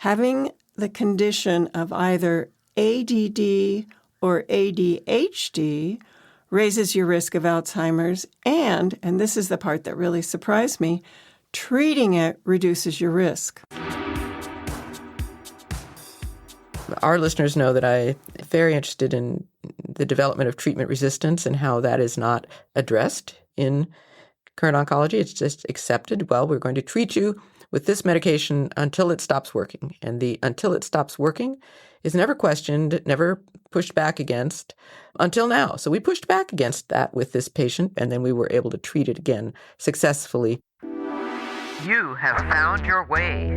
Having the condition of either ADD or ADHD raises your risk of Alzheimer's, and this is the part that really surprised me, treating it reduces your risk. Our listeners know that I'm very interested in the development of treatment resistance and how that is not addressed in current oncology. It's just accepted. Well, we're going to treat you with this medication until it stops working. And the until it stops working is never questioned, never pushed back against until now. So we pushed back against that with this patient, and then we were able to treat it again successfully. You have found your way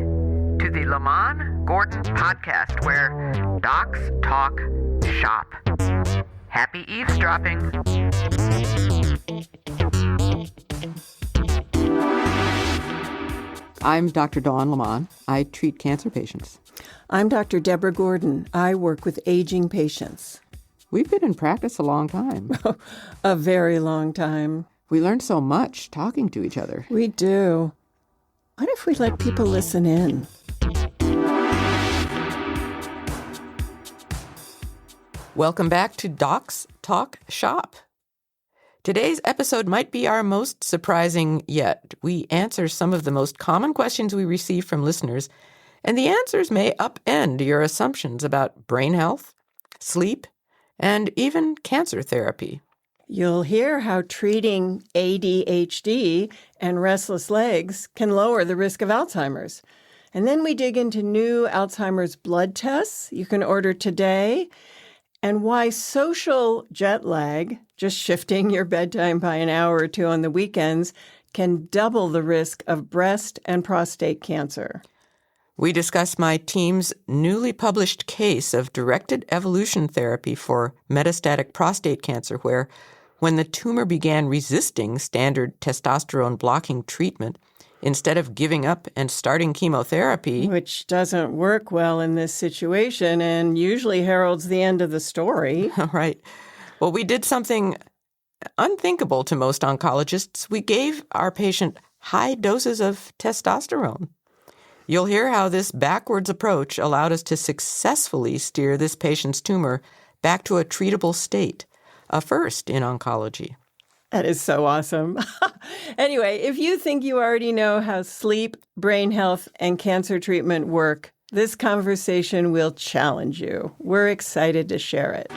to the Lemanne Gordon podcast, where docs talk shop. Happy eavesdropping. I'm Dr. Dawn Lemanne. I treat cancer patients. I'm Dr. Deborah Gordon. I work with aging patients. We've been in practice a long time. A very long time. We learn so much talking to each other. We do. What if we let people listen in? Welcome back to Docs Talk Shop. Today's episode might be our most surprising yet. We answer some of the most common questions we receive from listeners, and the answers may upend your assumptions about brain health, sleep, and even cancer therapy. You'll hear how treating ADHD and restless legs can lower the risk of Alzheimer's. And then we dig into new Alzheimer's blood tests you can order today, and why social jet lag, just shifting your bedtime by an hour or two on the weekends, can double the risk of breast and prostate cancer. We discuss my team's newly published case of directed evolution therapy for metastatic prostate cancer, where when the tumor began resisting standard testosterone blocking treatment, instead of giving up and starting chemotherapy, which doesn't work well in this situation and usually heralds the end of the story. Right. Well, we did something unthinkable to most oncologists. We gave our patient high doses of testosterone. You'll hear how this backwards approach allowed us to successfully steer this patient's tumor back to a treatable state, a first in oncology. That is so awesome. Anyway, if you think you already know how sleep, brain health, and cancer treatment work, this conversation will challenge you. We're excited to share it.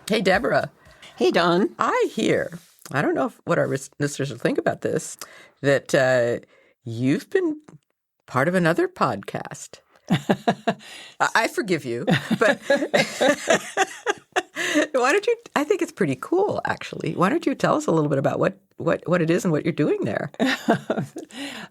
Hey, Deborah. Hey, Dawn. I hear, I don't know what our listeners will think about this, that you've been part of another podcast. I forgive you, but why don't you, I think it's pretty cool, actually. Why don't you tell us a little bit about what it is and what you're doing there?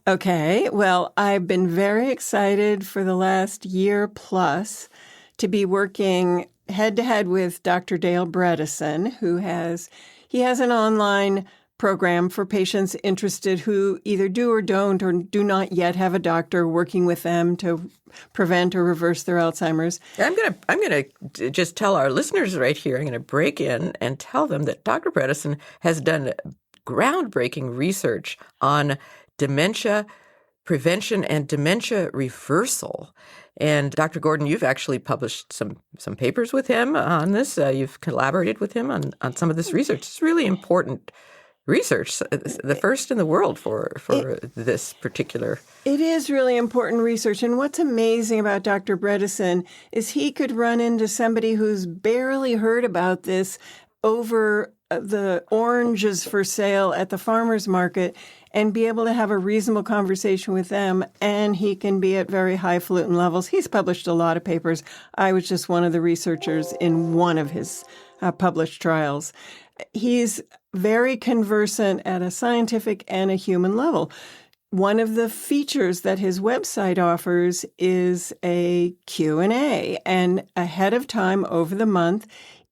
Okay. Well, I've been very excited for the last year plus to be working head-to-head with Dr. Dale Bredesen, he has an online program for patients interested who either do or do not yet have a doctor working with them to prevent or reverse their Alzheimer's. I'm going to just tell our listeners right here, I'm going to break in and tell them that Dr. Bredesen has done groundbreaking research on dementia prevention and dementia reversal. And Dr. Gordon, you've actually published some papers with him on this. You've collaborated with him on some of this research. It's really important research, the first in the world for this particular. It is really important research. And what's amazing about Dr. Bredesen is he could run into somebody who's barely heard about this over the oranges for sale at the farmer's market and be able to have a reasonable conversation with them. And he can be at very highfalutin levels. He's published a lot of papers. I was just one of the researchers in one of his published trials. He's very conversant at a scientific and a human level. One of the features that his website offers is a Q&A, and ahead of time over the month,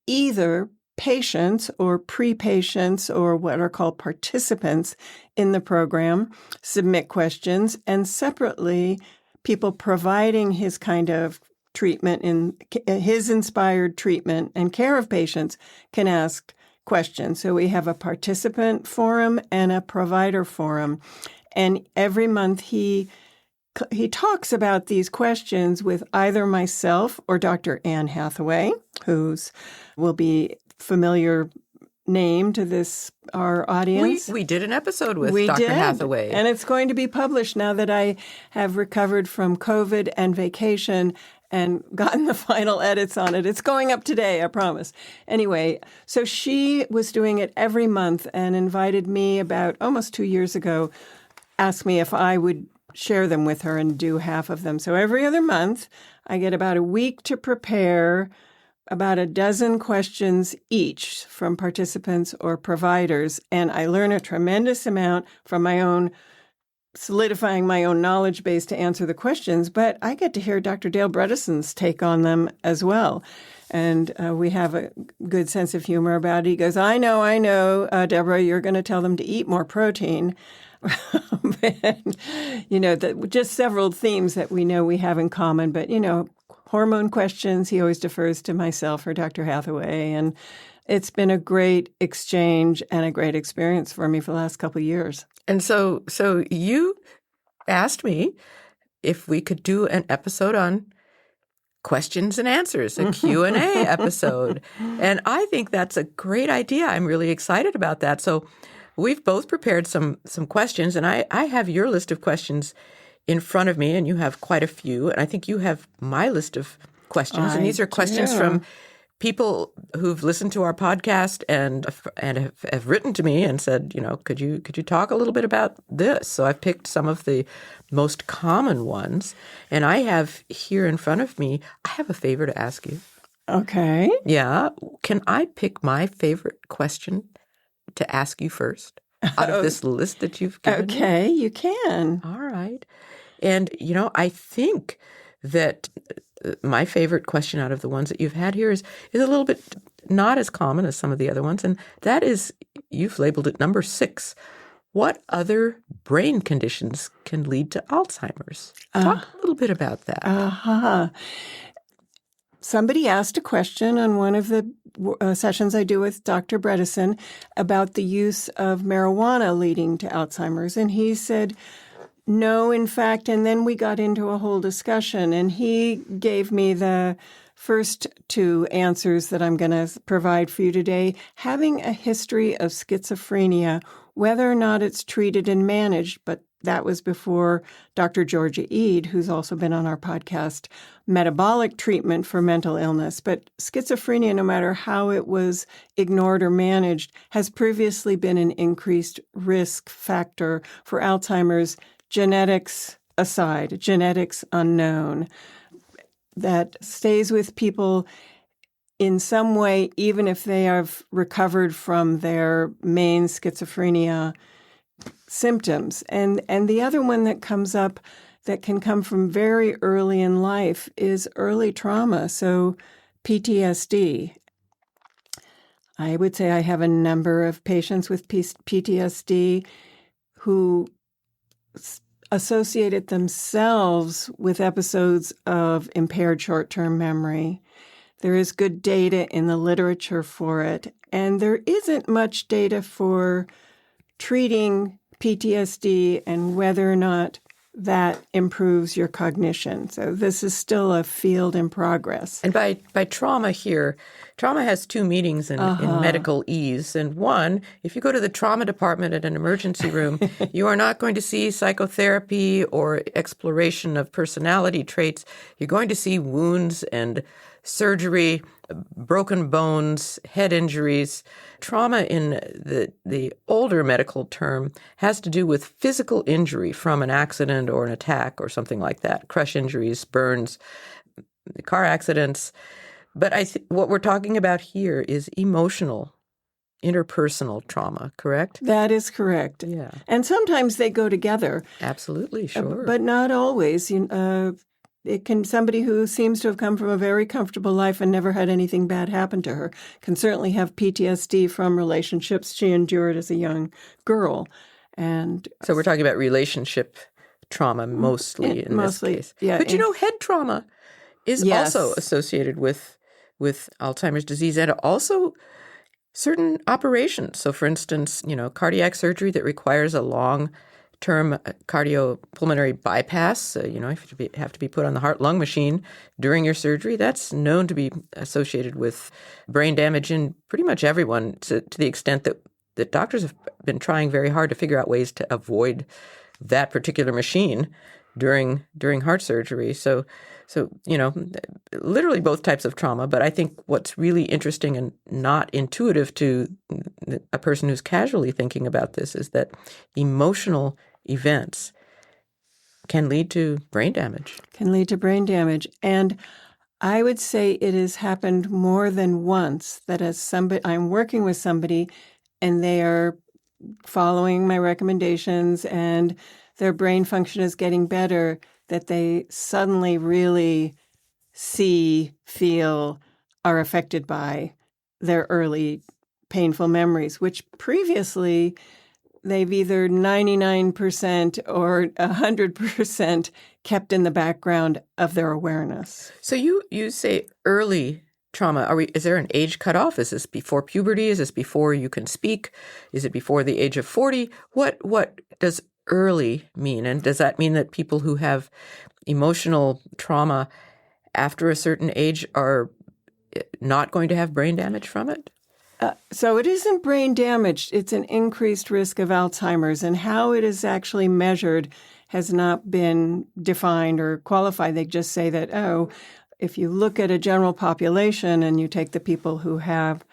either patients or pre-patients or what are called participants in the program submit questions, and separately, people providing his kind of treatment in his inspired treatment and care of patients can ask questions. So we have a participant forum and a provider forum. And every month he he talks about these questions with either myself or Dr. Anne Hathaway, who's will be familiar name to our audience. We did an episode with Dr. Hathaway. And it's going to be published now that I have recovered from COVID and vacation and gotten the final edits on it. It's going up today, I promise. Anyway, so she was doing it every month and invited me about almost 2 years ago, asked me if I would share them with her and do half of them. So every other month, I get about a week to prepare about a dozen questions each from participants or providers. And I learn a tremendous amount from my own solidifying my own knowledge base to answer the questions, but I get to hear Dr. Dale Bredeson's take on them as well. And we have a good sense of humor about it. He goes, I know, Deborah, you're going to tell them to eat more protein. And, just several themes that we know we have in common. But, hormone questions, he always defers to myself or Dr. Hathaway. And it's been a great exchange and a great experience for me for the last couple of years. And so you asked me if we could do an episode on questions and answers, a Q&A episode. And I think that's a great idea. I'm really excited about that. So we've both prepared some questions, and I have your list of questions in front of me, and you have quite a few. And I think you have my list of questions. And these are questions from people who've listened to our podcast and have written to me and said, could you talk a little bit about this? So I've picked some of the most common ones, and I have here in front of me, I have a favor to ask you. Okay. Yeah. Can I pick my favorite question to ask you first out of this list that you've given me? Okay, you can. All right. And, I think that my favorite question out of the ones that you've had here is a little bit not as common as some of the other ones. And that is, you've labeled it number 6. What other brain conditions can lead to Alzheimer's? Talk a little bit about that. Somebody asked a question on one of the sessions I do with Dr. Bredesen about the use of marijuana leading to Alzheimer's. And he said, no, in fact, and then we got into a whole discussion, and he gave me the first 2 answers that I'm going to provide for you today. Having a history of schizophrenia, whether or not it's treated and managed, but that was before Dr. Georgia Eade, who's also been on our podcast, metabolic treatment for mental illness. But schizophrenia, no matter how it was ignored or managed, has previously been an increased risk factor for Alzheimer's. Genetics aside, genetics unknown, that stays with people in some way, even if they have recovered from their main schizophrenia symptoms. And the other one that comes up that can come from very early in life is early trauma, so PTSD. I would say I have a number of patients with PTSD who associated themselves with episodes of impaired short-term memory. There is good data in the literature for it, and there isn't much data for treating PTSD and whether or not that improves your cognition. So this is still a field in progress. And by trauma here, trauma has 2 meanings in medical ease. And one, if you go to the trauma department at an emergency room, you are not going to see psychotherapy or exploration of personality traits. You're going to see wounds and surgery, broken bones, head injuries. Trauma in the older medical term has to do with physical injury from an accident or an attack or something like that, crush injuries, burns, car accidents. But what we're talking about here is emotional, interpersonal trauma, correct? That is correct. Yeah. And sometimes they go together. Absolutely, sure. But not always. It can somebody who seems to have come from a very comfortable life and never had anything bad happen to her can certainly have PTSD from relationships she endured as a young girl. And so we're talking about relationship trauma mostly in this case. Yeah. But head trauma is also associated with Alzheimer's disease and also certain operations. So for instance, cardiac surgery that requires a long term cardiopulmonary bypass, if you have to be put on the heart-lung machine during your surgery, that's known to be associated with brain damage in pretty much everyone to the extent that doctors have been trying very hard to figure out ways to avoid that particular machine during heart surgery. So, literally both types of trauma. But I think what's really interesting and not intuitive to a person who's casually thinking about this is that emotional events can lead to brain damage. And I would say it has happened more than once that as somebody, I'm working with somebody and they are following my recommendations and their brain function is getting better, that they suddenly really see, feel, are affected by their early painful memories, which previously they've either 99% or 100% kept in the background of their awareness. So you say early trauma. Is there an age cutoff? Is this before puberty? Is this before you can speak? Is it before the age of 40? What does early mean? And does that mean that people who have emotional trauma after a certain age are not going to have brain damage from it? So it isn't brain damage. It's an increased risk of Alzheimer's. And how it is actually measured has not been defined or qualified. They just say that, if you look at a general population and you take the people who have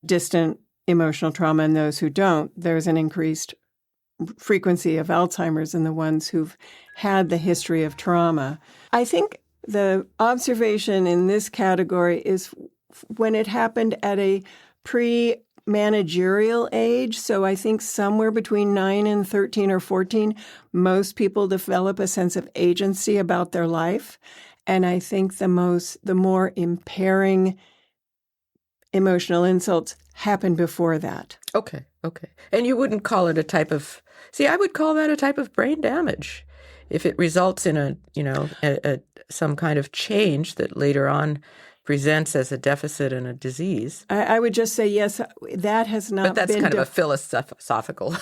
distant emotional trauma and those who don't, there's an increased frequency of Alzheimer's in the ones who've had the history of trauma. I think the observation in this category is when it happened at a pre-managerial age. So I think somewhere between 9 and 13 or 14, most people develop a sense of agency about their life. And I think the more impairing emotional insults happen before that. Okay. And you wouldn't call it a type of... See, I would call that a type of brain damage. If it results in some kind of change that later on presents as a deficit and a disease. I would just say, yes, that has not been... But that's kind of a philosophical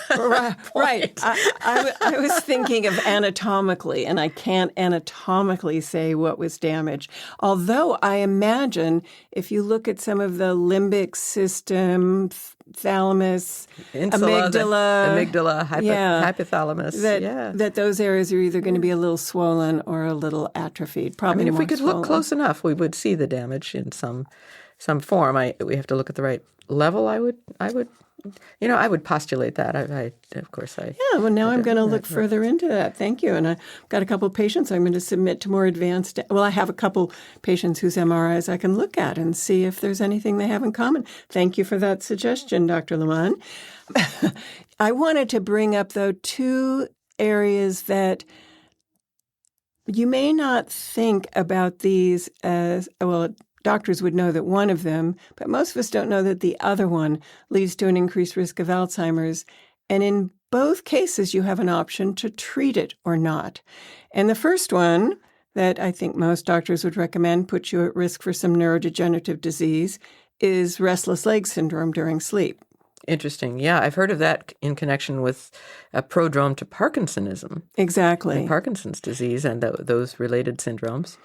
Right. I was thinking of anatomically, and I can't anatomically say what was damaged. Although I imagine if you look at some of the limbic system, thalamus, insula, amygdala, hypothalamus, that those areas are either going to be a little swollen or a little atrophied. Probably if we could swollen. Look close enough, we would see the damage in some form. We have to look at the right level. I would postulate that. Now I'm going to look further into that. Thank you. And I've got a couple of patients I'm going to submit to more advanced. Well, I have a couple patients whose MRIs I can look at and see if there's anything they have in common. Thank you for that suggestion, Dr. Lemanne. I wanted to bring up, though, two areas that you may not think about these as, well, doctors would know that one of them, but most of us don't know that the other one leads to an increased risk of Alzheimer's. And in both cases, you have an option to treat it or not. And the first one that I think most doctors would recommend puts you at risk for some neurodegenerative disease is restless leg syndrome during sleep. Interesting. Yeah, I've heard of that in connection with a prodrome to Parkinsonism. Exactly. And Parkinson's disease and those related syndromes.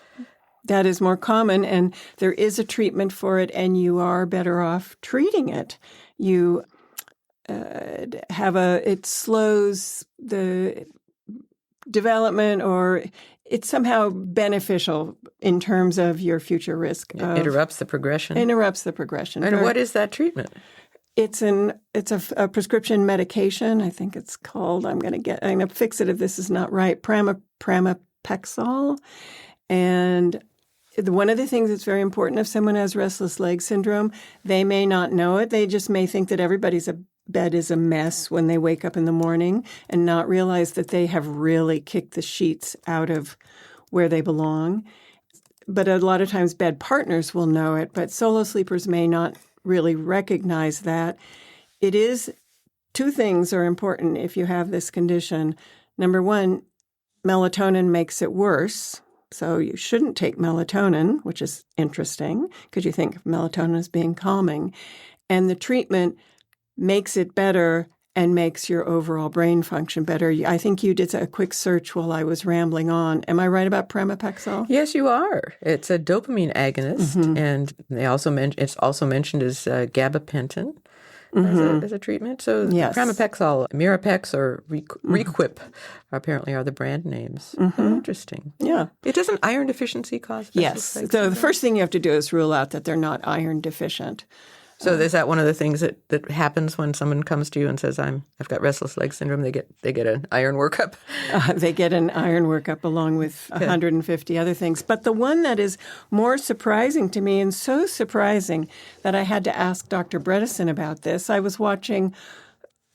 That is more common, and there is a treatment for it, and you are better off treating it. You it slows the development, or it's somehow beneficial in terms of your future risk. Interrupts the progression. And what is that treatment? It's a prescription medication. I think it's called, I'm going to fix it if this is not right, pramipexole. And one of the things that's very important if someone has restless leg syndrome, they may not know it. They just may think that everybody's bed is a mess when they wake up in the morning and not realize that they have really kicked the sheets out of where they belong. But a lot of times bed partners will know it, but solo sleepers may not really recognize that. It is, two things are important if you have this condition. Number one, melatonin makes it worse. So you shouldn't take melatonin, which is interesting because you think of melatonin as being calming. And the treatment makes it better and makes your overall brain function better. I think you did a quick search while I was rambling on. Am I right about pramipexole? Yes, you are. It's a dopamine agonist, and they also it's also mentioned as gabapentin as a treatment. So Yes. pramipexole, Mirapex, or Requip apparently are the brand names. Oh, interesting. Yeah. It doesn't iron deficiency cause? Yes. So the first thing you have to do is rule out that they're not iron deficient. So is that one of the things that happens when someone comes to you and says, I've got restless leg syndrome? They get an iron workup? They get an iron workup along with 150 other things. But the one that is more surprising to me, and so surprising that I had to ask Dr. Bredesen about this, I was watching,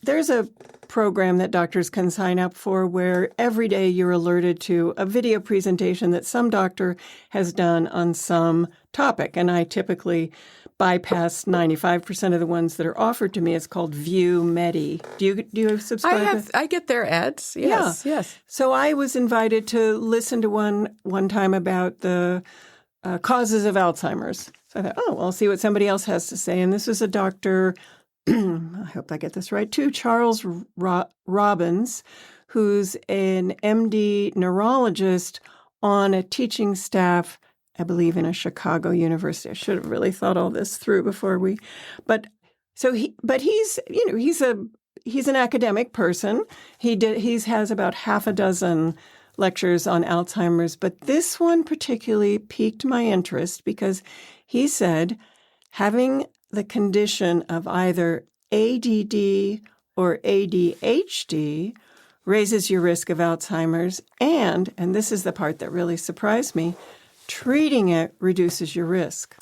there's a program that doctors can sign up for where every day you're alerted to a video presentation that some doctor has done on some topic. And I typically bypass 95% of the ones that are offered to me. It's called View Medi. Do you subscribe? I get their ads. Yes, Yeah. yes. So I was invited to listen to one time about the causes of Alzheimer's. So I thought, I'll see what somebody else has to say. And this was a doctor, I hope I get this right too, Charles Robbins, who's an MD neurologist on a teaching staff, I believe, in a Chicago university. I should have really thought all this through before he's an academic person. He has about half a dozen lectures on Alzheimer's, but this one particularly piqued my interest because he said having the condition of either ADD or ADHD raises your risk of Alzheimer's, and this is the part that really surprised me, treating it reduces your risk.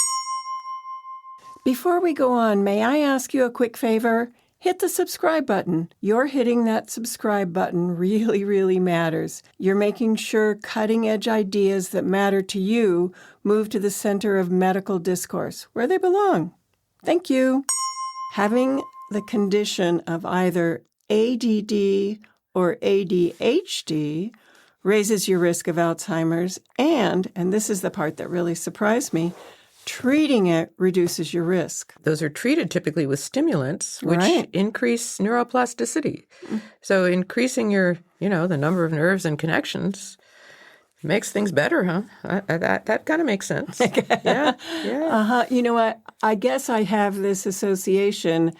Before we go on, may I ask you a quick favor? Hit the subscribe button. You're hitting that subscribe button really, really matters. You're making sure cutting-edge ideas that matter to you move to the center of medical discourse, where they belong. Thank you. Having the condition of either ADD or ADHD raises your risk of Alzheimer's, and this is the part that really surprised me, treating it reduces your risk. Those are treated typically with stimulants, which Right. increase neuroplasticity. So increasing your, the number of nerves and connections makes things better, huh? That kind of makes sense. Yeah. You know what? I guess I have this association,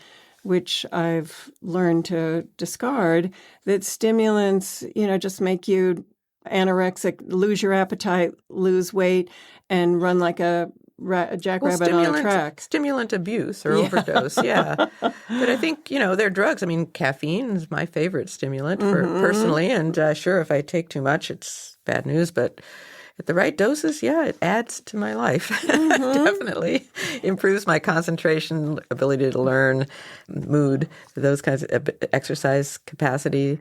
which I've learned to discard, that stimulants, just make you anorexic, lose your appetite, lose weight, and run like a jackrabbit on a track. Stimulant abuse or overdose, yeah. But I think, they're drugs. I mean, caffeine is my favorite stimulant personally, and sure, if I take too much, it's bad news, but at the right doses, it adds to my life. Definitely improves my concentration, ability to learn, mood, those kinds of exercise capacity.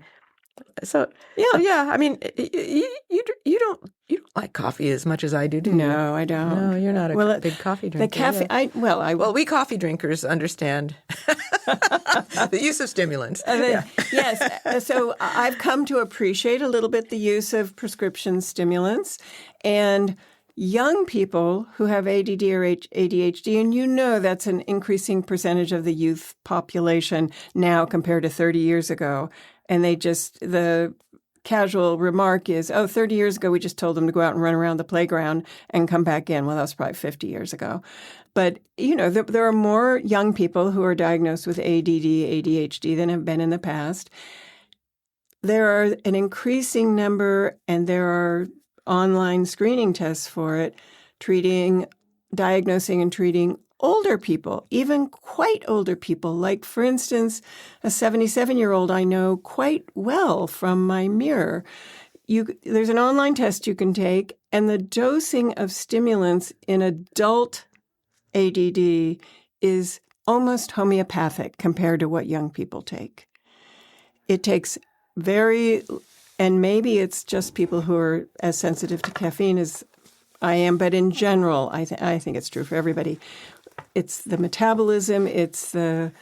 So I mean, you don't like coffee as much as I do, do you? No, I don't. No, you're not a big coffee drinker. The caffeine, Well, we coffee drinkers understand the use of stimulants. Yes. So I've come to appreciate a little bit the use of prescription stimulants, and young people who have ADD or ADHD, and that's an increasing percentage of the youth population now compared to 30 years ago. And the casual remark is, 30 years ago, we just told them to go out and run around the playground and come back in. Well, that was probably 50 years ago. But, there are more young people who are diagnosed with ADD, ADHD than have been in the past. There are an increasing number, and there are online screening tests for it, diagnosing and treating older people, even quite older people. Like, for instance, a 77-year-old I know quite well from my mirror. There's an online test you can take, and the dosing of stimulants in adult ADD is almost homeopathic compared to what young people take. It takes and maybe it's just people who are as sensitive to caffeine as I am, but in general, I think it's true for everybody. It's the metabolism, it's the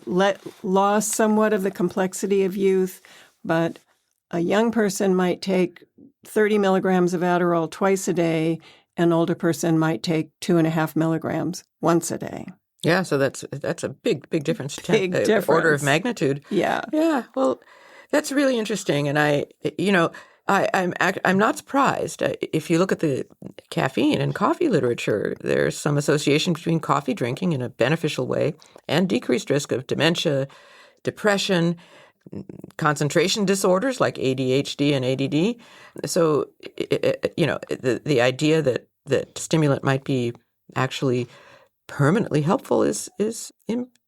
loss somewhat of the complexity of youth, but a young person might take 30 milligrams of Adderall twice a day, an older person might take 2.5 milligrams once a day. Yeah, so that's a big difference. Big difference. Order of magnitude. Yeah. Yeah. Well, that's really interesting, and I'm not surprised. If you look at the caffeine and coffee literature, there's some association between coffee drinking in a beneficial way and decreased risk of dementia, depression, concentration disorders like ADHD and ADD. So, the idea that stimulant might be actually permanently helpful is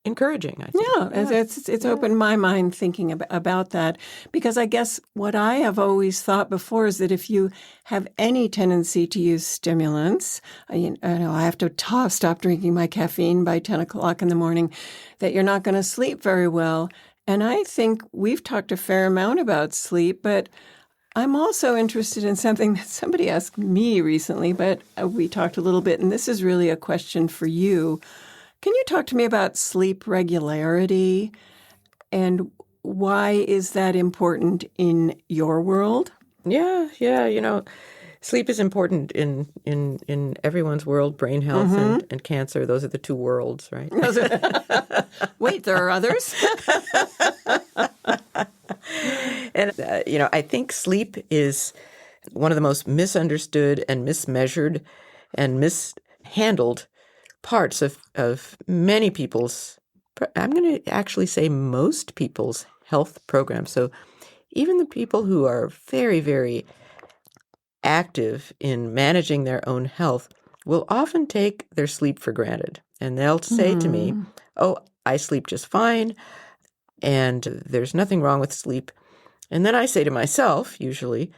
encouraging, I think. Yeah, it's opened my mind thinking about that, because I guess what I have always thought before is that if you have any tendency to use stimulants, I have to stop drinking my caffeine by 10 o'clock in the morning, that you're not going to sleep very well. And I think we've talked a fair amount about sleep, but I'm also interested in something that somebody asked me recently, but we talked a little bit, and this is really a question for you. Can you talk to me about sleep regularity and why is that important in your world? Yeah. Sleep is important in everyone's world, brain health and cancer. Those are the two worlds, right? Wait, there are others? And, I think sleep is one of the most misunderstood and mismeasured and mishandled parts of many people's, I'm going to actually say most people's health programs. So even the people who are very, very active in managing their own health will often take their sleep for granted. And they'll say to me, oh, I sleep just fine, and there's nothing wrong with sleep. And then I say to myself, usually,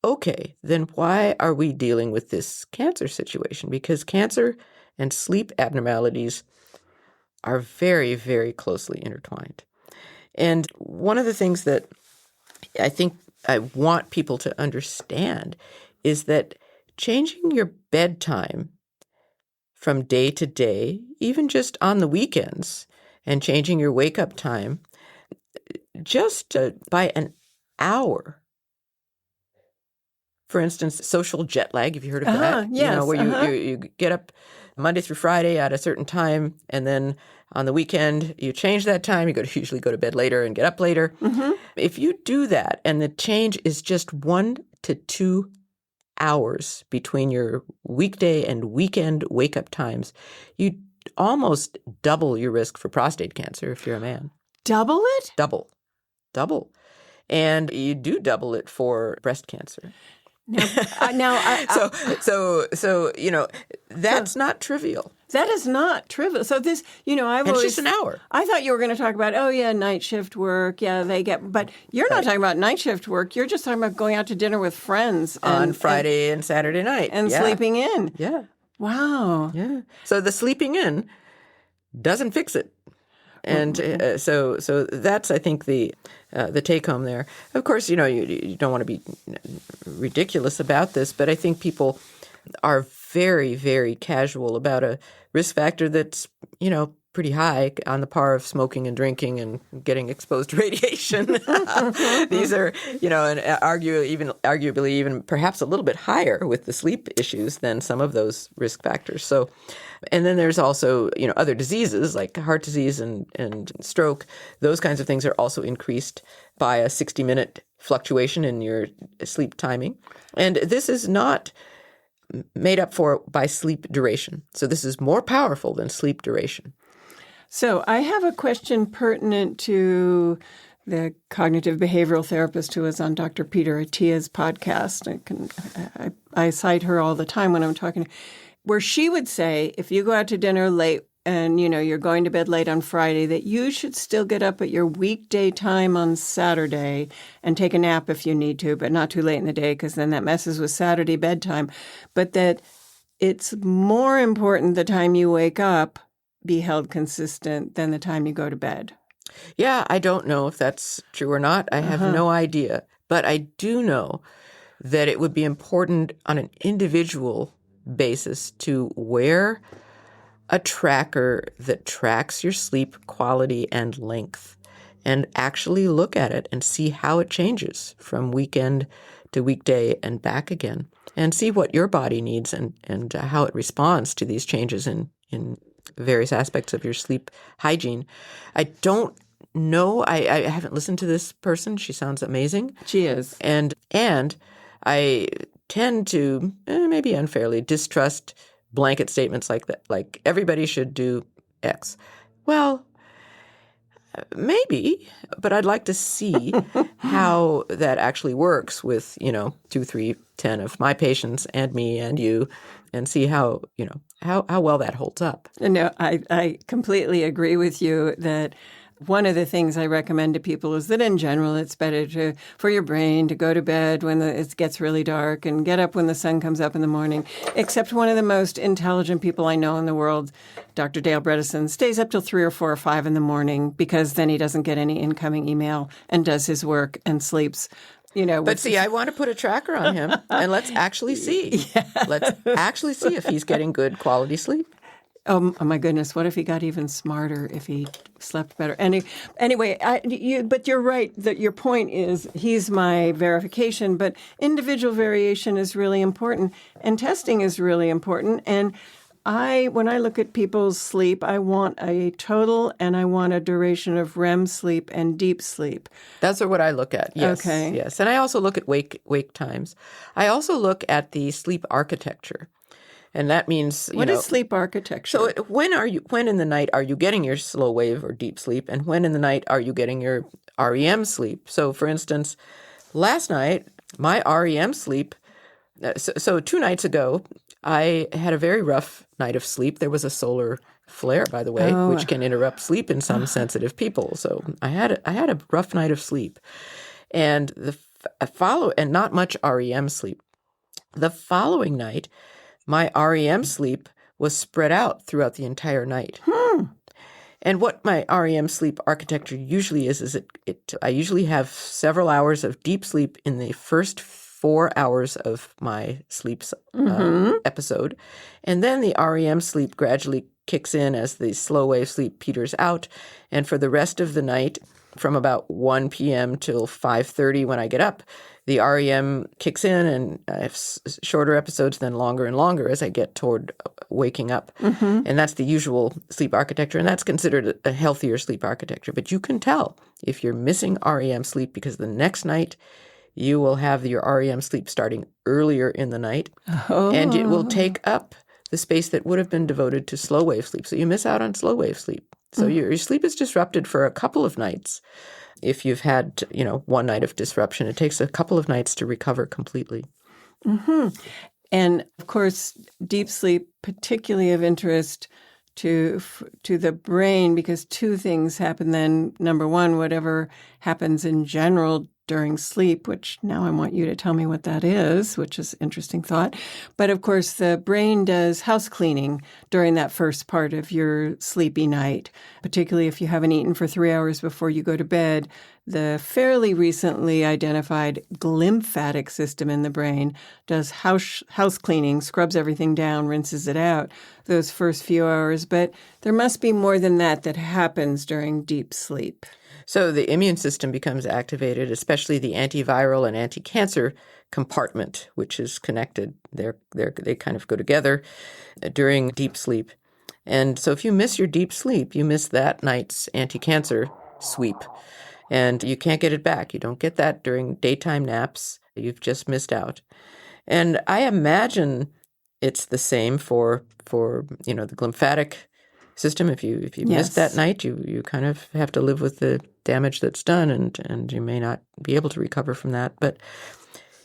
okay, then why are we dealing with this cancer situation? Because cancer and sleep abnormalities are very, very closely intertwined. And one of the things that I think I want people to understand is that changing your bedtime from day to day, even just on the weekends, and changing your wake-up time just by an hour. For instance, social jet lag, have you heard of that? Yes. Where you get up Monday through Friday at a certain time, and then on the weekend you change that time. You usually go to bed later and get up later. Mm-hmm. If you do that, and the change is just 1 to 2 hours between your weekday and weekend wake-up times, you almost double your risk for prostate cancer if you're a man. Double it? Double. And you do double it for breast cancer. That's not trivial. That is not trivial. So this, it's just an hour. I thought you were going to talk about, night shift work. Yeah, but you're not talking about night shift work. You're just talking about going out to dinner with friends on Friday and Saturday night and sleeping in. Yeah. Wow. Yeah. So the sleeping in doesn't fix it. And so that's, I think, the take home there. Of course, you don't want to be ridiculous about this, but I think people are very, very casual about a risk factor that's, pretty high, on the par of smoking and drinking and getting exposed to radiation. These are, and arguably even perhaps a little bit higher with the sleep issues than some of those risk factors. So, and then there's also, other diseases like heart disease and stroke. Those kinds of things are also increased by a 60-minute fluctuation in your sleep timing. And this is not made up for by sleep duration. So this is more powerful than sleep duration. So I have a question pertinent to the cognitive behavioral therapist who was on Dr. Peter Attia's podcast. I cite her all the time when I'm talking, where she would say, if you go out to dinner late and, you're going to bed late on Friday, that you should still get up at your weekday time on Saturday and take a nap if you need to, but not too late in the day, because then that messes with Saturday bedtime. But that it's more important the time you wake up be held consistent than the time you go to bed. Yeah, I don't know if that's true or not. I have no idea. But I do know that it would be important on an individual basis to wear a tracker that tracks your sleep quality and length and actually look at it and see how it changes from weekend to weekday and back again, and see what your body needs and how it responds to these changes in various aspects of your sleep hygiene. I don't know. I haven't listened to this person. She sounds amazing. She is. And I tend to, maybe unfairly, distrust blanket statements like that, like everybody should do X. Well, maybe, but I'd like to see how that actually works with, 2, 3, 10 of my patients and me and you, and see how well that holds up. No, I completely agree with you that one of the things I recommend to people is that in general, it's better for your brain to go to bed when it gets really dark and get up when the sun comes up in the morning. Except one of the most intelligent people I know in the world, Dr. Dale Bredesen, stays up till 3 or 4 or 5 in the morning because then he doesn't get any incoming email and does his work and sleeps. But see, I want to put a tracker on him, and let's actually see. Yeah. Let's actually see if he's getting good quality sleep. Oh my goodness! What if he got even smarter if he slept better? Anyway, but you're right that your point is he's my verification, but individual variation is really important, and testing is really important. And when I look at people's sleep, I want a total and I want a duration of REM sleep and deep sleep. That's what I look at. Yes. Okay. Yes, and I also look at wake times. I also look at the sleep architecture. And that means, what is sleep architecture? So when in the night are you getting your slow wave or deep sleep, and when in the night are you getting your REM sleep? So for instance, last night, my REM sleep, so 2 nights ago, I had a very rough night of sleep. There was a solar flare, by the way, which can interrupt sleep in some sensitive people. So I had a rough night of sleep. And and not much REM sleep. The following night, my REM sleep was spread out throughout the entire night. And what my REM sleep architecture usually is I usually have several hours of deep sleep in the first 4 hours of my sleep episode. And then the REM sleep gradually kicks in as the slow wave sleep peters out. And for the rest of the night, from about 1 p.m. till 5:30 when I get up, the REM kicks in, and I have shorter episodes, then longer and longer as I get toward waking up. And that's the usual sleep architecture, and that's considered a healthier sleep architecture. But you can tell if you're missing REM sleep because the next night you will have your REM sleep starting earlier in the night, and it will take up the space that would have been devoted to slow wave sleep. So you miss out on slow wave sleep. So your sleep is disrupted for a couple of nights. If you've had, 1 night of disruption, it takes a couple of nights to recover completely. And of course, deep sleep, particularly of interest to the brain, because 2 things happen then. Number 1, whatever happens in general during sleep, which now I want you to tell me what that is, which is an interesting thought. But of course, the brain does house cleaning during that first part of your sleepy night, particularly if you haven't eaten for 3 hours before you go to bed. The fairly recently identified glymphatic system in the brain does house cleaning, scrubs everything down, rinses it out those first few hours. But there must be more than that happens during deep sleep. So the immune system becomes activated, especially the antiviral and anti-cancer compartment, which is connected. They kind of go together during deep sleep. And so if you miss your deep sleep, you miss that night's anti-cancer sweep. And you can't get it back. You don't get that during daytime naps. You've just missed out. And I imagine it's the same for the glymphatic system. If you missed that night, you kind of have to live with the damage that's done, and you may not be able to recover from that. But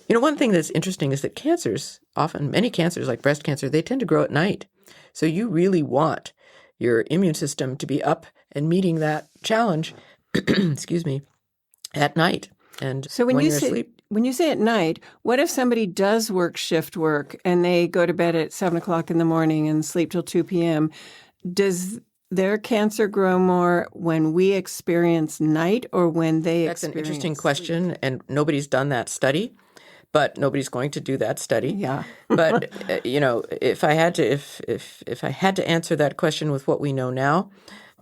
one thing that's interesting is that cancers, many cancers like breast cancer, they tend to grow at night. So you really want your immune system to be up and meeting that challenge, excuse me, at night. And so when you say at night, what if somebody does work shift work and they go to bed at 7 o'clock in the morning and sleep till 2 p.m.? Does their cancer grow more when we experience night or when they experience That's an interesting question, and nobody's done that study, but nobody's going to do that study. Yeah. But if I had to answer that question with what we know now,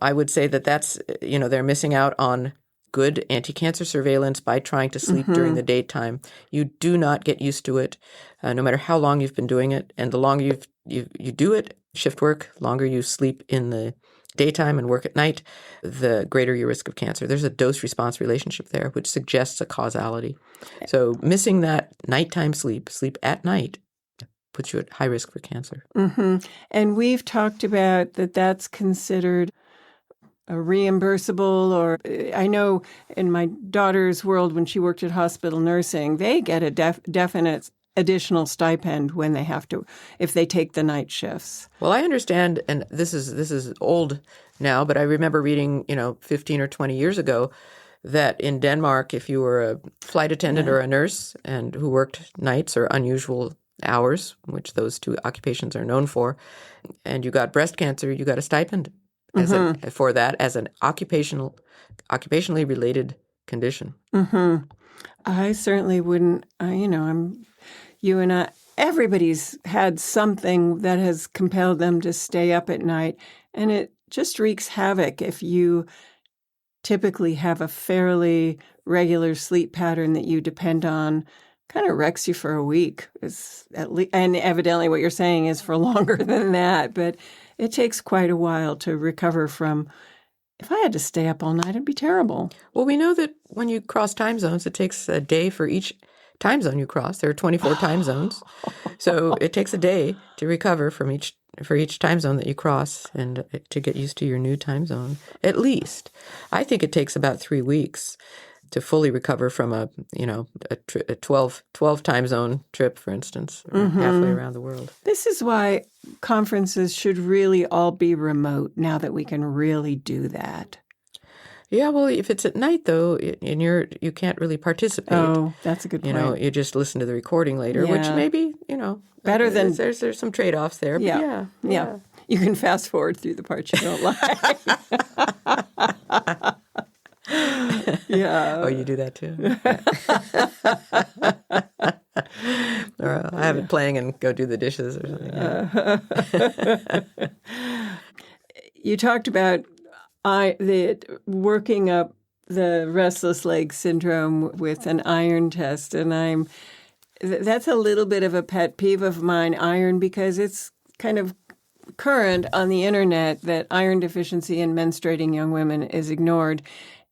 I would say that that's they're missing out on good anti-cancer surveillance by trying to sleep during the daytime. You do not get used to it, no matter how long you've been doing it. And the longer you do it, shift work, longer you sleep in the daytime and work at night, the greater your risk of cancer. There's a dose-response relationship there, which suggests a causality. So missing that nighttime sleep at night, puts you at high risk for cancer. And we've talked about that's considered a reimbursable, or I know in my daughter's world, when she worked at hospital nursing, they get a definite additional stipend when they have to, if they take the night shifts. Well, I understand, and this is old now, but I remember reading, 15 or 20 years ago, that in Denmark, if you were a flight attendant or a nurse and who worked nights or unusual hours, which those two occupations are known for, and you got breast cancer, you got a stipend for that as an occupationally related condition. I certainly wouldn't. You and I, everybody's had something that has compelled them to stay up at night, and it just wreaks havoc if you typically have a fairly regular sleep pattern that you depend on. Kind of wrecks you for a week. And evidently what you're saying is for longer than that, but it takes quite a while to recover from. If I had to stay up all night, it'd be terrible. Well, we know that when you cross time zones, it takes a day for each time zone you cross. There are 24 time zones. So it takes a day to recover for each time zone that you cross and to get used to your new time zone. At least. I think it takes about 3 weeks to fully recover from a 12 time zone trip, for instance, or halfway around the world. This is why conferences should really all be remote now that we can really do that. Yeah, well, if it's at night, though, and you can't really participate. Oh, that's a good point. You just listen to the recording later, which maybe, better than there's some trade-offs there. Yeah. But yeah. You can fast forward through the parts you don't like. Yeah. Oh, you do that too? Or I have it playing and go do the dishes or something. You talked about the working up the restless leg syndrome with an iron test, and that's a little bit of a pet peeve of mine, iron, because it's kind of current on the internet that iron deficiency in menstruating young women is ignored.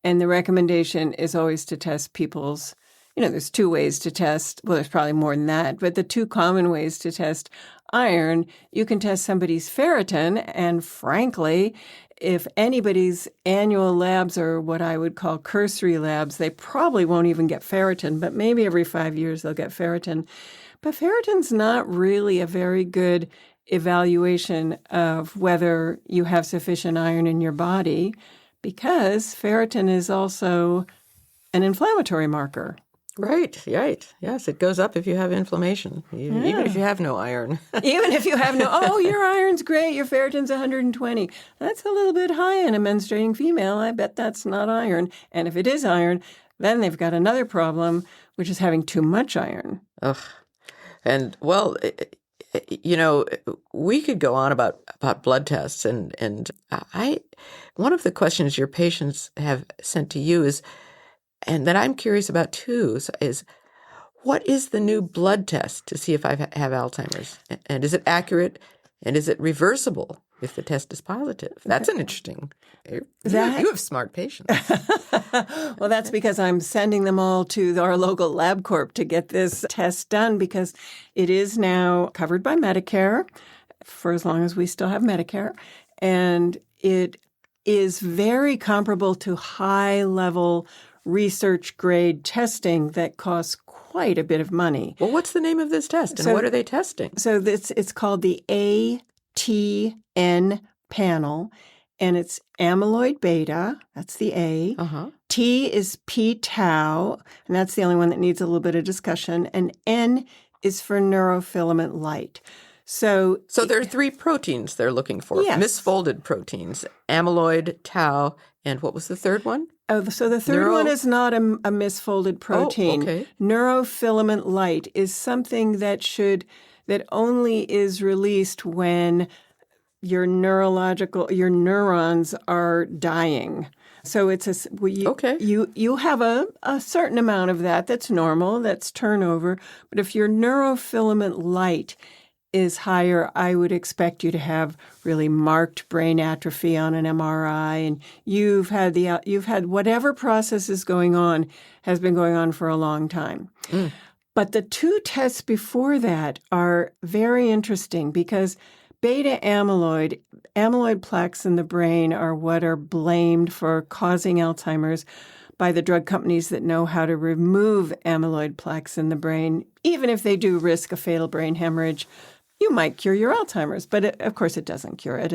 And the recommendation is always to test people's, there's 2 ways to test. Well, there's probably more than that, but the 2 common ways to test iron, you can test somebody's ferritin. And frankly, if anybody's annual labs are what I would call cursory labs, they probably won't even get ferritin, but maybe every 5 years they'll get ferritin. But ferritin's not really a very good evaluation of whether you have sufficient iron in your body, because ferritin is also an inflammatory marker. Right. Yes, it goes up if you have inflammation, even if you have no iron. Even if you have your iron's great, your ferritin's 120. That's a little bit high in a menstruating female. I bet that's not iron. And if it is iron, then they've got another problem, which is having too much iron. Ugh. And, well, we could go on about blood tests. And one of the questions your patients have sent to you is, and that I'm curious about too, is what is the new blood test to see if I have Alzheimer's? And is it accurate? And is it reversible if the test is positive? That's an interesting. You have smart patients. Well, that's because I'm sending them all to our local LabCorp to get this test done, because it is now covered by Medicare for as long as we still have Medicare. And it is very comparable to high-level research-grade testing that costs quite a bit of money. Well, what's the name of this test, and what are they testing? So it's called the ATN panel, and it's amyloid beta. That's the A. T is p-tau, and that's the only one that needs a little bit of discussion. And N is for neurofilament light. So there are 3 proteins they're looking for, misfolded proteins, amyloid, tau, and what was the third one? Oh, so the third one is not a misfolded protein. Oh, okay. Neurofilament light is something that only is released when your neurons are dying. So it's Okay. you have a certain amount of that's normal, that's turnover. But if your neurofilament light is higher, I would expect you to have really marked brain atrophy on an MRI, and you've had whatever process is going on has been going on for a long time. But the two tests before that are very interesting because beta amyloid plaques in the brain are what are blamed for causing Alzheimer's by the drug companies that know how to remove amyloid plaques in the brain. Even if they do risk a fatal brain hemorrhage, you might cure your Alzheimer's, but of course it doesn't cure it.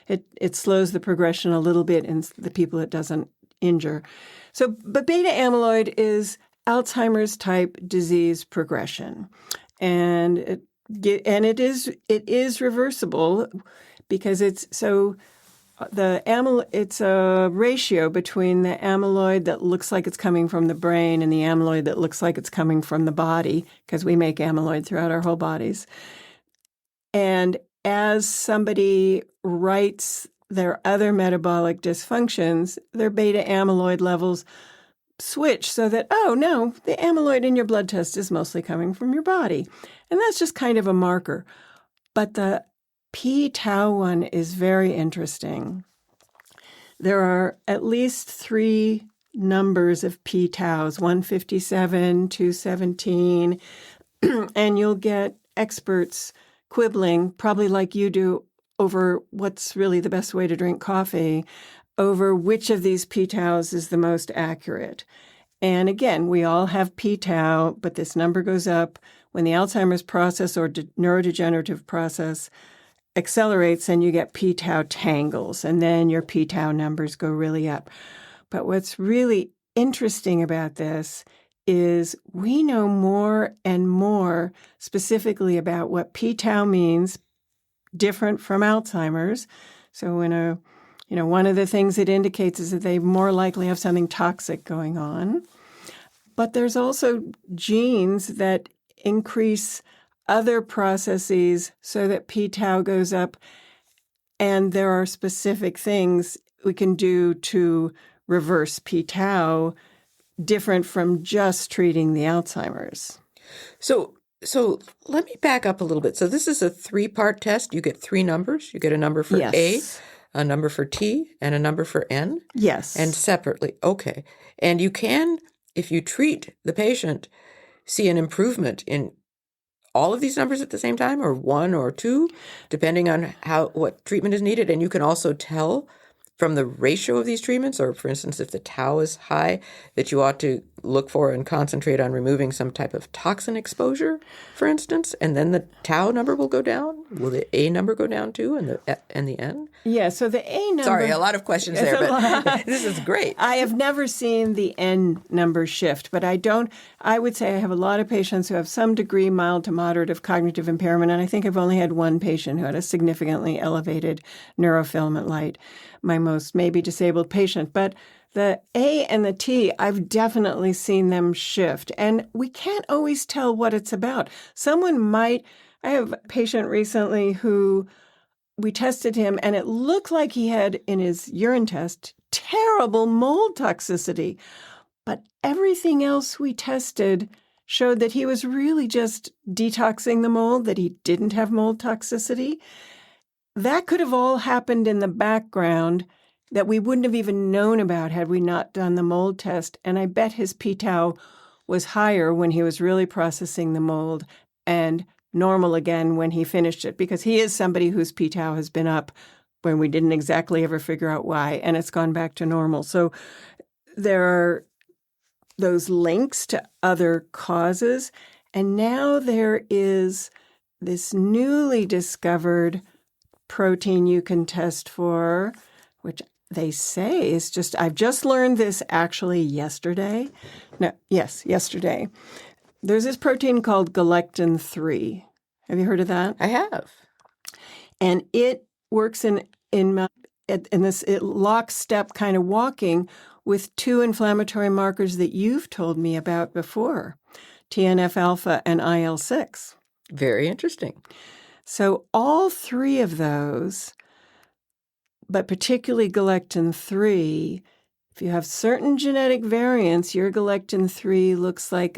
It slows the progression a little bit in the people it doesn't injure. But beta amyloid is Alzheimer's type disease progression, and it is reversible because it's a ratio between the amyloid that looks like it's coming from the brain and the amyloid that looks like it's coming from the body, because we make amyloid throughout our whole bodies. And as somebody writes their other metabolic dysfunctions, their beta amyloid levels switch so that, oh, no, the amyloid in your blood test is mostly coming from your body. And that's just kind of a marker. But the p-tau one is very interesting. There are at least 3 numbers of p-taus, 157, 217, and you'll get experts quibbling, probably like you do, over what's really the best way to drink coffee, over which of these p-taus is the most accurate. And again, we all have p-tau, but this number goes up when the Alzheimer's process or neurodegenerative process accelerates, and you get p-tau tangles, and then your p-tau numbers go really up. But what's really interesting about this is we know more and more specifically about what p-tau means, different from Alzheimer's. So one of the things it indicates is that they more likely have something toxic going on. But there's also genes that increase other processes so that p-tau goes up, and there are specific things we can do to reverse p-tau different from just treating the Alzheimer's. So let me back up a little bit. So this is a 3-part test. You get 3 numbers. You get a number for Yes. A number for T, and a number for N? Yes. And separately. Okay. And you can, if you treat the patient, see an improvement in all of these numbers at the same time, or 1 or 2, depending on what treatment is needed. And you can also tell from the ratio of these treatments, or for instance, if the tau is high, that you ought to look for and concentrate on removing some type of toxin exposure, for instance, and then the tau number will go down. Will the A number go down too, and the N? Yeah, so the A number... Sorry, a lot of questions there, but this is great. I have never seen the N number shift, but I would say I have a lot of patients who have some degree, mild to moderate, of cognitive impairment, and I think I've only had one patient who had a significantly elevated neurofilament light, my most maybe disabled patient. But the A and the T, I've definitely seen them shift, and we can't always tell what it's about. I have a patient recently who we tested him, and it looked like he had, in his urine test, terrible mold toxicity. But everything else we tested showed that he was really just detoxing the mold, that he didn't have mold toxicity. That could have all happened in the background that we wouldn't have even known about had we not done the mold test. And I bet his p-tau was higher when he was really processing the mold, and normal again when he finished it, because he is somebody whose p-tau has been up when we didn't exactly ever figure out why, and it's gone back to normal. So there are those links to other causes, and now there is this newly discovered protein you can test for, which they say is I've just learned this actually yesterday. Yesterday. There's this protein called galectin-3. Have you heard of that? I have. And it works in this lockstep kind of walking with 2 inflammatory markers that you've told me about before, TNF-alpha and IL-6. Very interesting. So all 3 of those, but particularly galectin-3, If you have certain genetic variants, your galectin-3 looks like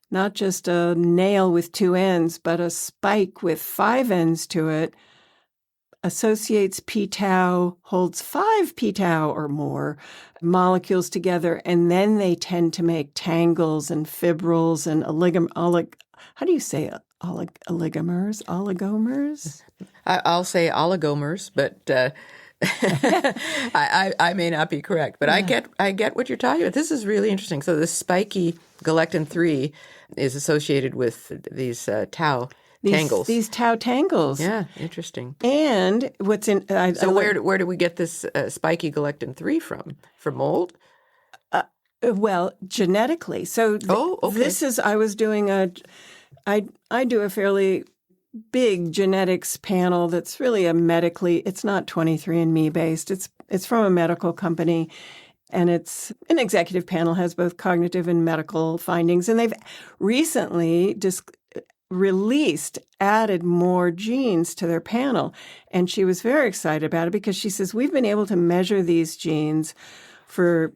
not just a nail with two ends, but a spike with 5 ends to it, associates p-tau, holds 5 p-tau or more molecules together, and then they tend to make tangles and fibrils and how do you say it? Oligomers? Oligomers? I'll say oligomers, but I may not be correct. But Yeah. I get what you're talking about. This is really interesting. So the spiky galectin-3 is associated with these tau tangles. These tau tangles. Yeah, interesting. And what's in... So where do we get this spiky galectin-3 from? From mold? Well, genetically. So okay. This is... I was doing I do a fairly big genetics panel that's really it's not 23andMe based. It's from a medical company, and it's an executive panel, has both cognitive and medical findings. And they've recently added more genes to their panel. And she was very excited about it because she says, we've been able to measure these genes for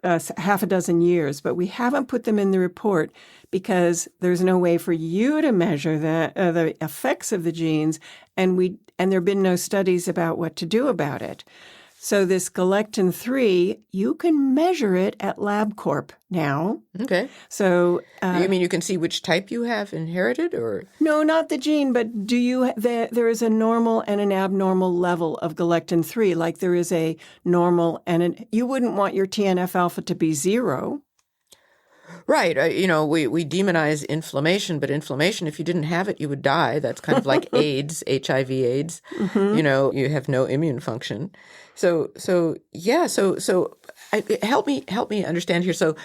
half a dozen years, but we haven't put them in the report because there's no way for you to measure the effects of the genes, and there have been no studies about what to do about it. So this galectin-3, you can measure it at LabCorp now. Okay. So you mean you can see which type you have inherited, or? No, not the gene, but there is a normal and an abnormal level of galectin-3, like there is a normal you wouldn't want your TNF-alpha to be 0. Right. We demonize inflammation, but inflammation, if you didn't have it, you would die. That's kind of like AIDS, HIV AIDS. Mm-hmm. You have no immune function. So help me understand here. So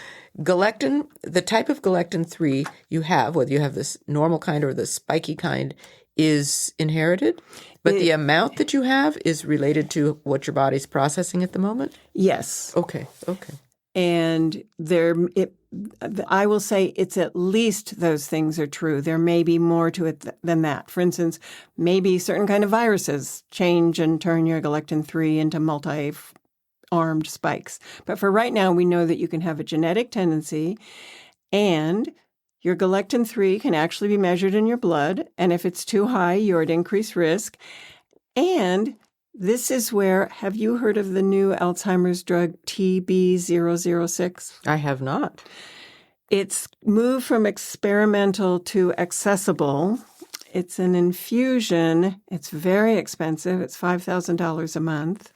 galectin, the type of galectin-3 you have, whether you have this normal kind or the spiky kind, is inherited, but the amount that you have is related to what your body's processing at the moment? Yes. Okay. And I will say it's at least those things are true. There may be more to it than that. For instance, maybe certain kind of viruses change and turn your galectin-3 into multi-armed spikes. But for right now, we know that you can have a genetic tendency, and your galectin-3 can actually be measured in your blood. And if it's too high, you're at increased risk. And this is where, have you heard of the new Alzheimer's drug TB006? I have not. It's moved from experimental to accessible. It's an infusion. It's very expensive. It's $5,000 a month.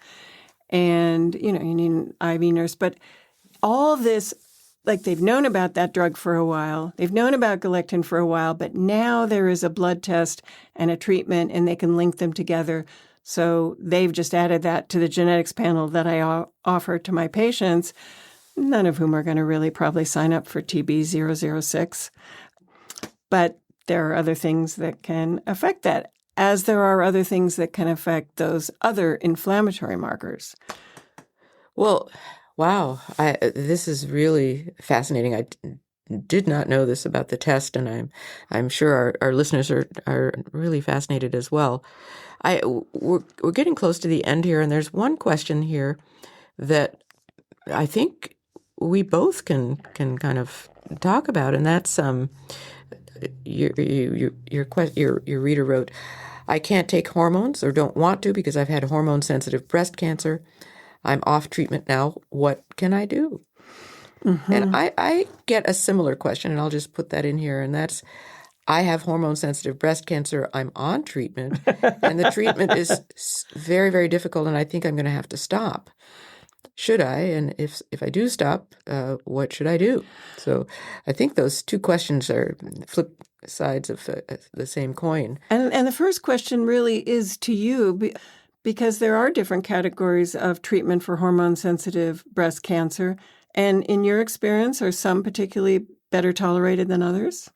And, you need an IV nurse. But all this, like they've known about that drug for a while. They've known about galectin for a while. But now there is a blood test and a treatment, and they can link them together. So they've just added that to the genetics panel that I offer to my patients, none of whom are going to really probably sign up for TB006. But there are other things that can affect that, as there are other things that can affect those other inflammatory markers. Well, wow. This is really fascinating. I did not know this about the test, and I'm sure our listeners are really fascinated as well. We're getting close to the end here, and there's one question here that I think we both can kind of talk about, and that's your reader wrote, I can't take hormones or don't want to because I've had hormone-sensitive breast cancer. I'm off treatment now. What can I do? Mm-hmm. And I get a similar question, and I'll just put that in here, and that's, I have hormone-sensitive breast cancer. I'm on treatment, and the treatment is very, very difficult, and I think I'm going to have to stop. Should I? And if I do stop, what should I do? So I think those two questions are flip sides of the same coin. And the first question really is to you, because there are different categories of treatment for hormone-sensitive breast cancer. And in your experience, are some particularly better tolerated than others?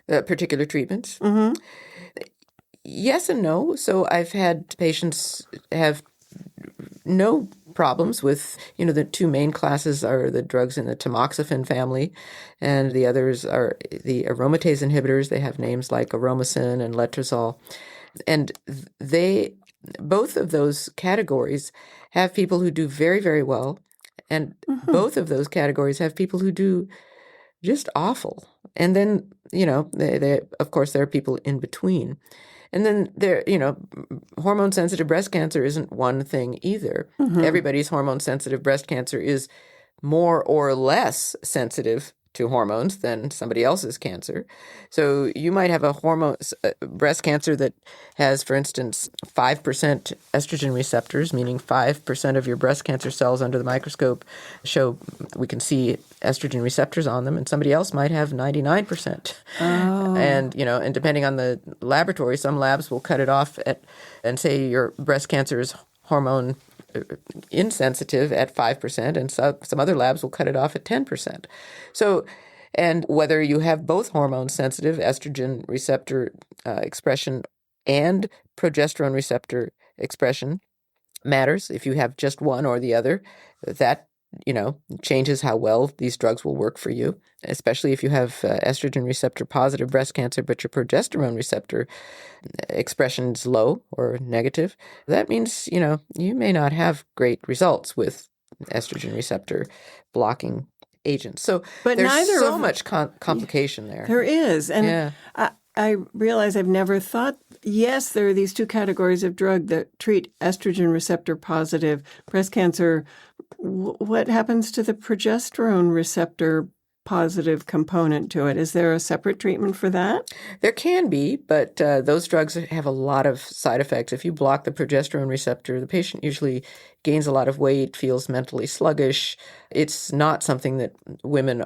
Particular treatments? Mm-hmm. Yes and no. So I've had patients have no problems with, the two main classes are the drugs in the tamoxifen family, and the others are the aromatase inhibitors. They have names like aromacin and letrozole. And both of those categories have people who do very, very well And both of those categories have people who do just awful. And then, they of course, there are people in between. And then hormone-sensitive breast cancer isn't one thing either. Everybody's hormone-sensitive breast cancer is more or less sensitive to hormones than somebody else's cancer. So you might have a breast cancer that has, for instance, 5% estrogen receptors, meaning 5% of your breast cancer cells under the microscope we can see estrogen receptors on them, and somebody else might have 99%. Oh. And depending on the laboratory, some labs will cut it off and say your breast cancer is hormone insensitive at 5%, and some other labs will cut it off at 10%. So, and whether you have both hormone-sensitive estrogen receptor expression and progesterone receptor expression matters. If you have just one or the other, that changes how well these drugs will work for you, especially if you have estrogen receptor positive breast cancer, but your progesterone receptor expression is low or negative. That means, you may not have great results with estrogen receptor blocking agents. So but there's so much complication there. There is. And I realize I've never thought, yes, there are these two categories of drug that treat estrogen receptor positive breast cancer. What happens to the progesterone receptor positive component to it? Is there a separate treatment for that? There can be, but those drugs have a lot of side effects. If you block the progesterone receptor, the patient usually gains a lot of weight, feels mentally sluggish. It's not something that women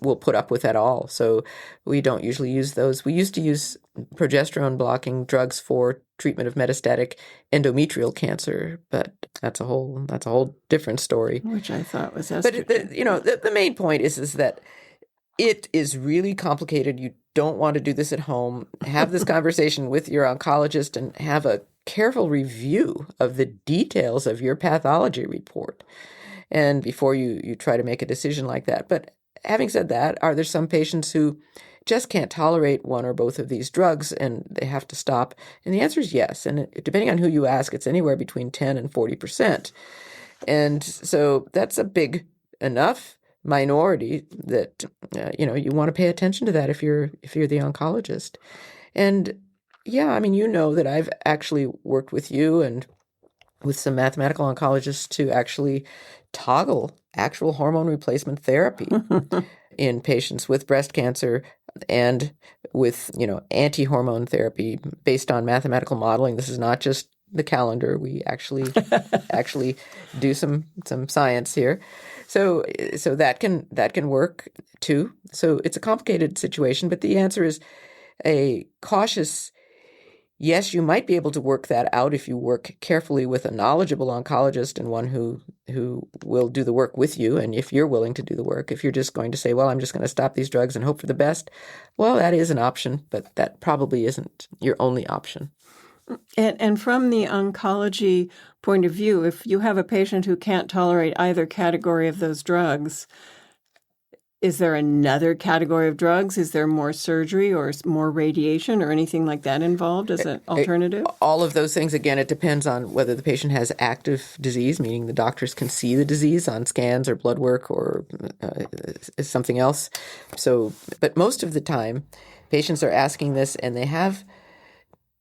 will put up with at all. So we don't usually use those. We used to use progesterone blocking drugs for treatment of metastatic endometrial cancer, but that's a whole different story. Which I thought was estrogen. But the main point is that it is really complicated. You don't want to do this at home. Have this conversation with your oncologist and have a careful review of the details of your pathology report, and before you try to make a decision like that. But having said that, are there some patients who just can't tolerate one or both of these drugs and they have to stop? And the answer is yes. And depending on who you ask, it's anywhere between 10 and 40%. And so that's a big enough minority that you want to pay attention to that if you're the oncologist. And that I've actually worked with you and with some mathematical oncologists to actually toggle actual hormone replacement therapy in patients with breast cancer and with anti-hormone therapy based on mathematical modeling. This is not just the calendar. We actually do some science here. So that can work too. So it's a complicated situation, but the answer is a cautious yes. You might be able to work that out if you work carefully with a knowledgeable oncologist and one who will do the work with you, and if you're willing to do the work. If you're just going to say, well, I'm just going to stop these drugs and hope for the best, well, that is an option, but that probably isn't your only option. And from the oncology point of view, if you have a patient who can't tolerate either category of those drugs, is there another category of drugs? Is there more surgery or more radiation or anything like that involved as an alternative? All of those things, again, it depends on whether the patient has active disease, meaning the doctors can see the disease on scans or blood work or something else. So, but most of the time, patients are asking this and they have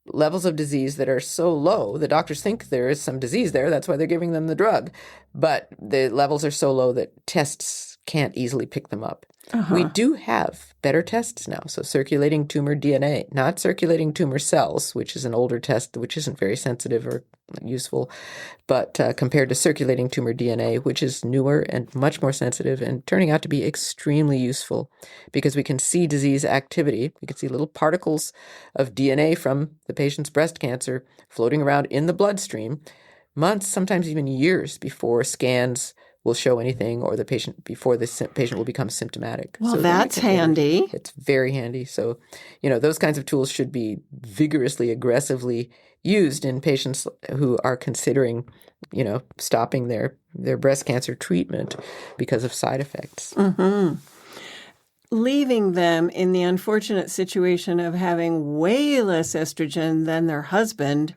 levels of disease that are so low, the doctors think there is some disease there. That's why they're giving them the drug. But the levels are so low that tests can't easily pick them up. We do have better tests now. So circulating tumor DNA, not circulating tumor cells, which is an older test, which isn't very sensitive or useful, but compared to circulating tumor DNA, which is newer and much more sensitive and turning out to be extremely useful because we can see disease activity. We can see little particles of DNA from the patient's breast cancer floating around in the bloodstream months, sometimes even years before scans will show anything or before the patient will become symptomatic. Well, so that's handy. It's very handy. So, those kinds of tools should be vigorously, aggressively used in patients who are considering, stopping their breast cancer treatment because of side effects. Mm-hmm. Leaving them in the unfortunate situation of having way less estrogen than their husband,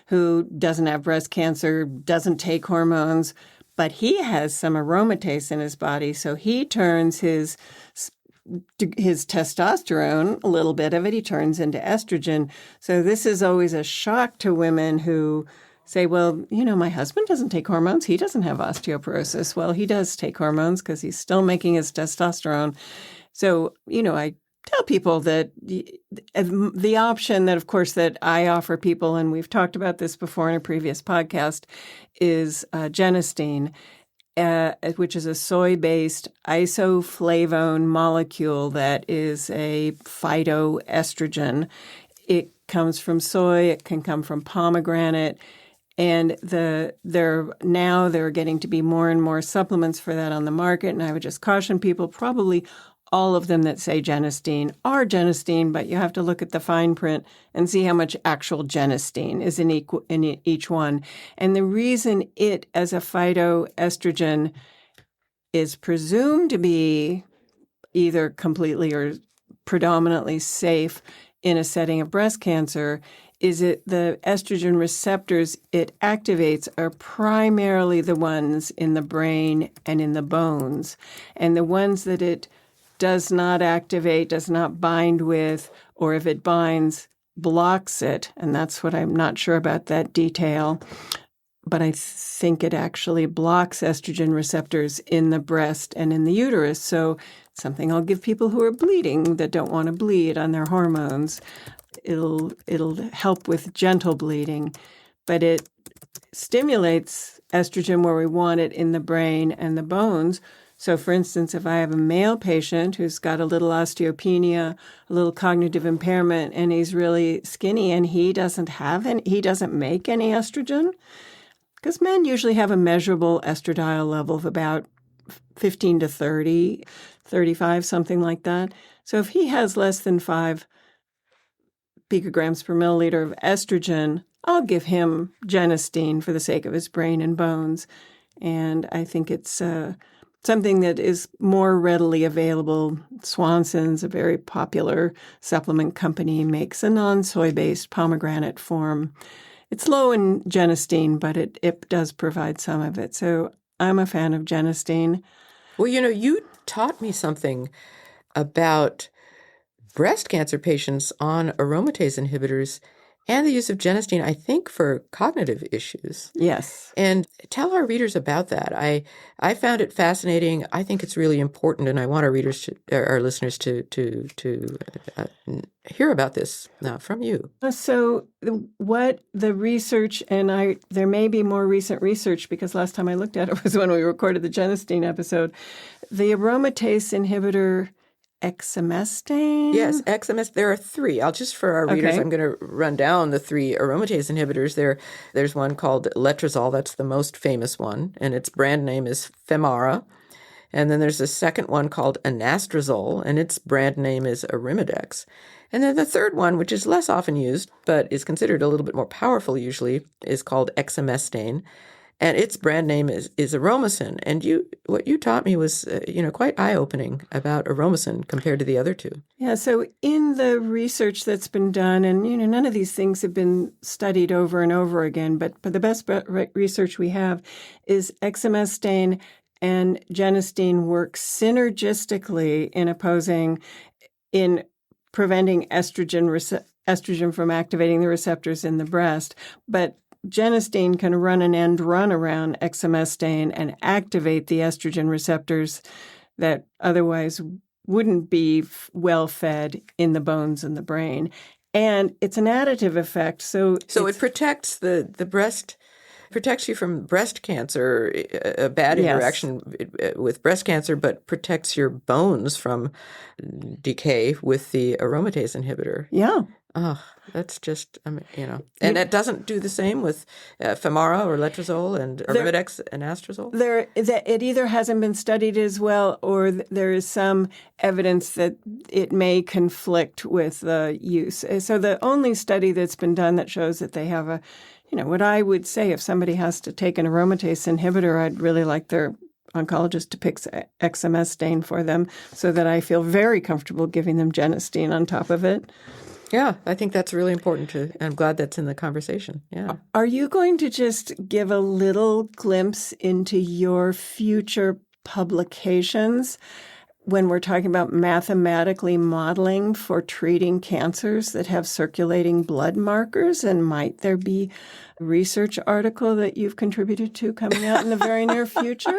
who doesn't have breast cancer, doesn't take hormones, but he has some aromatase in his body, so he turns his testosterone, a little bit of it, he turns into estrogen. So this is always a shock to women who say, well, my husband doesn't take hormones. He doesn't have osteoporosis. Well, he does take hormones because he's still making his testosterone. So, I tell people that the option that, of course, that I offer people, and we've talked about this before in a previous podcast, is genistein, which is a soy-based isoflavone molecule that is a phytoestrogen. It comes from soy. It can come from pomegranate. And there are getting to be more and more supplements for that on the market. And I would just caution people, probably all of them that say genistein are genistein, but you have to look at the fine print and see how much actual genistein is in each one. And the reason it, as a phytoestrogen, is presumed to be either completely or predominantly safe in a setting of breast cancer is that the estrogen receptors it activates are primarily the ones in the brain and in the bones. And the ones that it does not activate, does not bind with, or if it binds, blocks it. And that's what I'm not sure about that detail. But I think it actually blocks estrogen receptors in the breast and in the uterus. So something I'll give people who are bleeding that don't want to bleed on their hormones. It'll help with gentle bleeding, but it stimulates estrogen where we want it in the brain and the bones. So, for instance, if I have a male patient who's got a little osteopenia, a little cognitive impairment, and he's really skinny and he doesn't make any estrogen, because men usually have a measurable estradiol level of about 15 to 30, 35, something like that. So if he has less than 5 picograms per milliliter of estrogen, I'll give him genistein for the sake of his brain and bones. And I think it's something that is more readily available. Swanson's, a very popular supplement company, makes a non-soy-based pomegranate form. It's low in genistein, but it does provide some of it. So I'm a fan of genistein. Well, you taught me something about breast cancer patients on aromatase inhibitors and the use of genistein, I think, for cognitive issues. Yes. And tell our readers about that. I found it fascinating. I think it's really important, and I want our listeners to hear about this now from you. So what the research, and there may be more recent research because last time I looked at it was when we recorded the genistein episode, the aromatase inhibitor exemestane? Yes, exemestane. There are 3. For our readers, Okay. I'm going to run down the 3 aromatase inhibitors. There's one called letrozole. That's the most famous one, and its brand name is Femara. And then there's a second one called anastrozole, and its brand name is Arimidex. And then the third one, which is less often used, but is considered a little bit more powerful usually, is called exemestane. And its brand name is Aromacin. And what you taught me was, quite eye-opening about Aromacin compared to the other 2. Yeah, so in the research that's been done, and none of these things have been studied over and over again, but the best research we have is exemestane and genistein work synergistically in preventing estrogen from activating the receptors in the breast, but genistein can run an end run around exemestane and activate the estrogen receptors that otherwise wouldn't be well fed in the bones and the brain. And it's an additive effect. So it protects the breast, protects you from breast cancer, a bad interaction with breast cancer, but protects your bones from decay with the aromatase inhibitor. Yeah. Oh, that's just, and it doesn't do the same with Femara or letrozole and Arimidex and anastrozole? It either hasn't been studied as well or there is some evidence that it may conflict with the use. So the only study that's been done that shows that they have what I would say if somebody has to take an aromatase inhibitor, I'd really like their oncologist to pick exemestane for them so that I feel very comfortable giving them genistein on top of it. Yeah, I think that's really important I'm glad that's in the conversation. Yeah. Are you going to just give a little glimpse into your future publications when we're talking about mathematically modeling for treating cancers that have circulating blood markers? And might there be a research article that you've contributed to coming out in the very near future?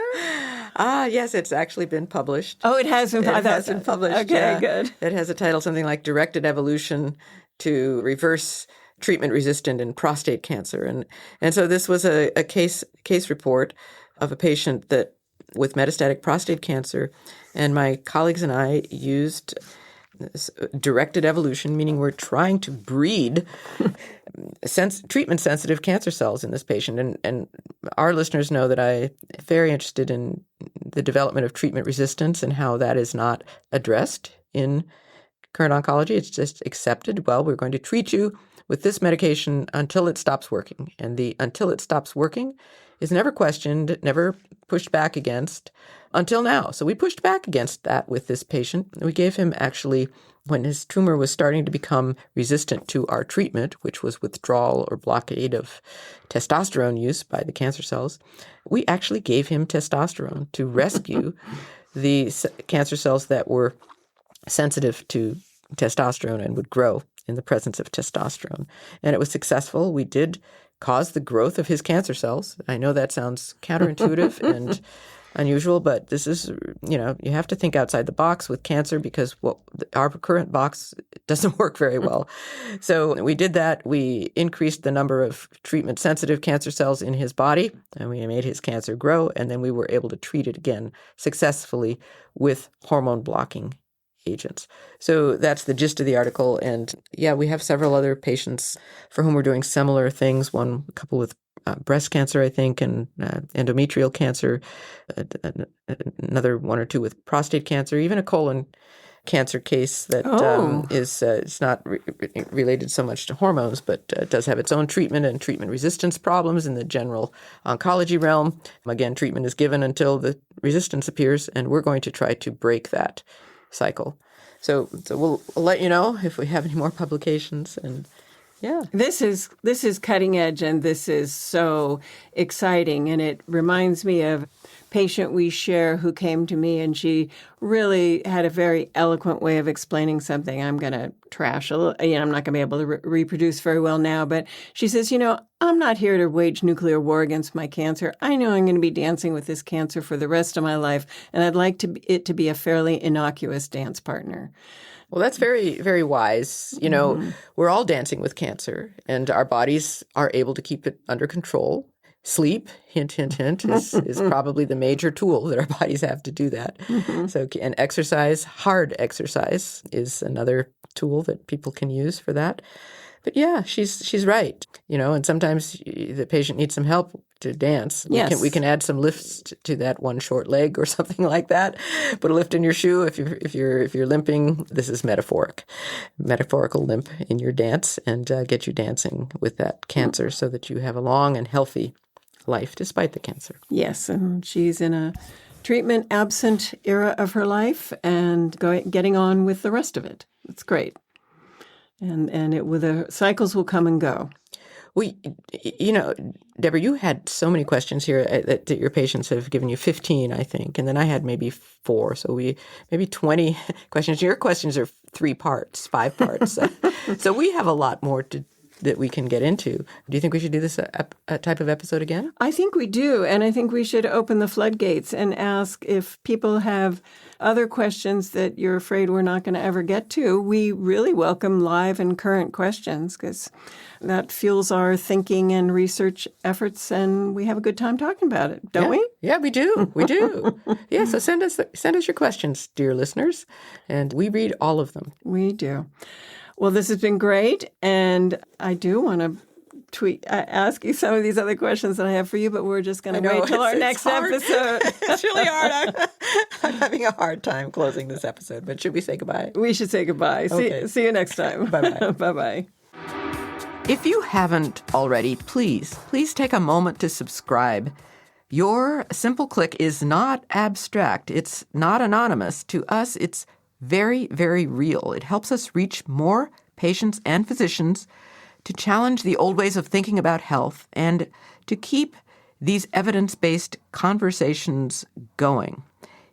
Yes, it's actually been published. Oh, it has been published. It has been published. Okay, yeah. Good. It has a title something like Directed Evolution to Reverse Treatment-Resistant in Prostate Cancer. And so this was a case report of a patient that with metastatic prostate cancer, and my colleagues and I used directed evolution, meaning we're trying to breed treatment-sensitive cancer cells in this patient. And our listeners know that I'm very interested in the development of treatment resistance and how that is not addressed in current oncology. It's just accepted. Well, we're going to treat you with this medication until it stops working. And the until it stops working is never questioned, never pushed back against until now. So we pushed back against that with this patient. We gave him actually, when his tumor was starting to become resistant to our treatment, which was withdrawal or blockade of testosterone use by the cancer cells, we actually gave him testosterone to rescue the cancer cells that were sensitive to testosterone and would grow in the presence of testosterone. And it was successful. We did cause the growth of his cancer cells. I know that sounds counterintuitive and unusual, but this is, you have to think outside the box with cancer because our current box doesn't work very well. So we did that. We increased the number of treatment-sensitive cancer cells in his body, and we made his cancer grow, and then we were able to treat it again successfully with hormone-blocking agents. So that's the gist of the article. And yeah, we have several other patients for whom we're doing similar things. A couple with breast cancer, I think, and endometrial cancer, another one or two with prostate cancer, even a colon cancer case that is it's not related so much to hormones, but does have its own treatment and treatment resistance problems in the general oncology realm. Again, treatment is given until the resistance appears, and we're going to try to break that cycle. So we'll let you know if we have any more publications. And yeah, this is cutting edge, and this is so exciting. And it reminds me of a patient we share who came to me, and she really had a very eloquent way of explaining something. I'm going to trash a little, I'm not going to be able to reproduce very well now, but she says, I'm not here to wage nuclear war against my cancer. I know I'm going to be dancing with this cancer for the rest of my life, and I'd like it to be a fairly innocuous dance partner. Well, that's very, very wise. We're all dancing with cancer, and our bodies are able to keep it under control. Sleep, hint, hint, hint, is probably the major tool that our bodies have to do that. So, and exercise, hard exercise, is another tool that people can use for that. But yeah, she's right. And sometimes the patient needs some help to dance. Yes. We can add some lifts to that one short leg or something like that. Put a lift in your shoe if you're limping. This is metaphorical limp in your dance, and get you dancing with that cancer so that you have a long and healthy life despite the cancer. Yes, and she's in a treatment absent era of her life and getting on with the rest of it. It's great. And the cycles will come and go. Deborah, you had so many questions here that your patients have given you 15, I think. And then I had maybe 4. So maybe 20 questions. Your questions are 5 parts. So we have a lot more that we can get into. Do you think we should do this a type of episode again? I think we do. And I think we should open the floodgates and ask if people have other questions that you're afraid we're not going to ever get to. We really welcome live and current questions because that fuels our thinking and research efforts, and we have a good time talking about it, don't we? Yeah, we do. We do. Yeah, so send us your questions, dear listeners, and we read all of them. We do. Well, this has been great, and I do want to ask you some of these other questions that I have for you, but we're just going to wait till our next episode. It's really hard. I'm having a hard time closing this episode, but should we say goodbye? We should say goodbye. Okay. See you next time. Bye-bye. Bye-bye. If you haven't already, please take a moment to subscribe. Your simple click is not abstract. It's not anonymous. To us, it's very, very real. It helps us reach more patients and physicians to challenge the old ways of thinking about health and to keep these evidence-based conversations going.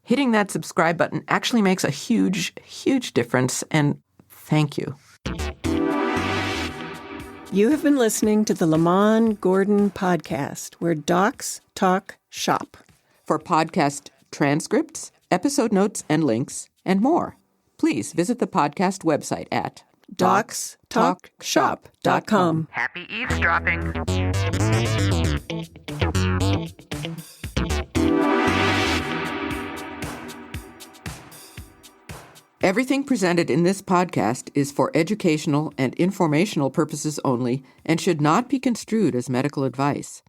Hitting that subscribe button actually makes a huge, huge difference, and thank you. You have been listening to the Lemanne Gordon podcast, where docs talk shop. For podcast transcripts, episode notes and links, and more, please visit the podcast website at docstalkshop.com. Happy eavesdropping. Everything presented in this podcast is for educational and informational purposes only and should not be construed as medical advice.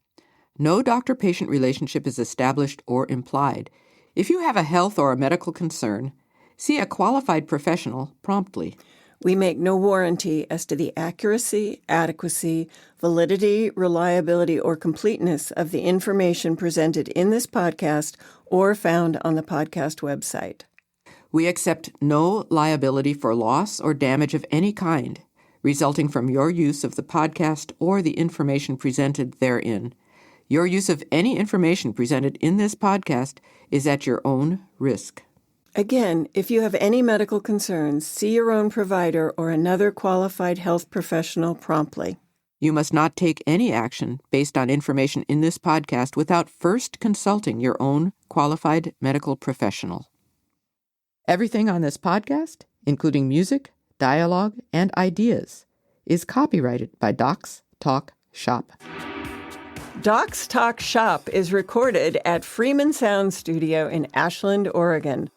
No doctor-patient relationship is established or implied. If you have a health or a medical concern, see a qualified professional promptly. We make no warranty as to the accuracy, adequacy, validity, reliability, or completeness of the information presented in this podcast or found on the podcast website. We accept no liability for loss or damage of any kind resulting from your use of the podcast or the information presented therein. Your use of any information presented in this podcast is at your own risk. Again, if you have any medical concerns, see your own provider or another qualified health professional promptly. You must not take any action based on information in this podcast without first consulting your own qualified medical professional. Everything on this podcast, including music, dialogue, and ideas, is copyrighted by Docs Talk Shop. Docs Talk Shop is recorded at Freeman Sound Studio in Ashland, Oregon.